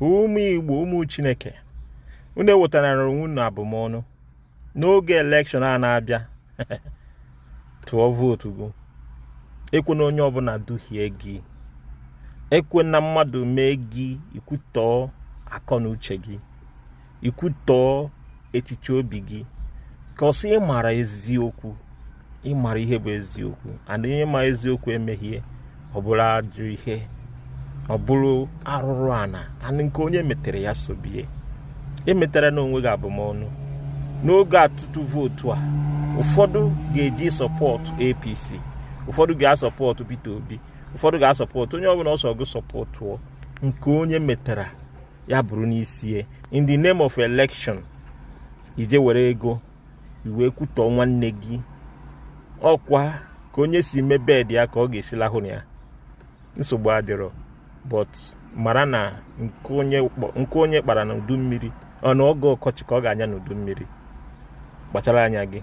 ụmụ Igbo, ụmụ Chineke, unu ewetara onwe na abụmọnụ n'oge elekshọn a na-abịa. Tụọ vootu gị. Ekwe na onye ọbụla duhie gị. Ekwe na mmadụ mee gị ikwutọọ akọ na uche gị, ikwutọọ echiche obi gị, ka ọ sị ịmara eziokwu, ịmara ihe bụ eziokwu. And onye ma eziokwu emehie, ọ bụrụ ajọ ihe, ọ bụrụ arụrụ ana, and nke onye metere ya sobie. Emetara na onwe gị abụmọnụ. N'oge atụtụ vootu a, ụfọdụ ga-eji sọpọtụ APC, ụfọdụ ga-asọpọtụ Peter Obi, ụfọdụ ga-asọpọtụ onye ọbụla ọsọ gị sọpọtụọ nke onye metara ya bụrụ n'isi. In the name of election, ije were ego iwe kwutọọ nwanne gị. Ọkwa ka onye si mee bed ya ka ọ ga-esi lahụ na ya. Nsogbu adịrọ, but mara na nke onye kpara na udu mmiri, ọ na oge ọkọchị ka ọ ga-anya n'udu mmiri. Kpachara anya gị.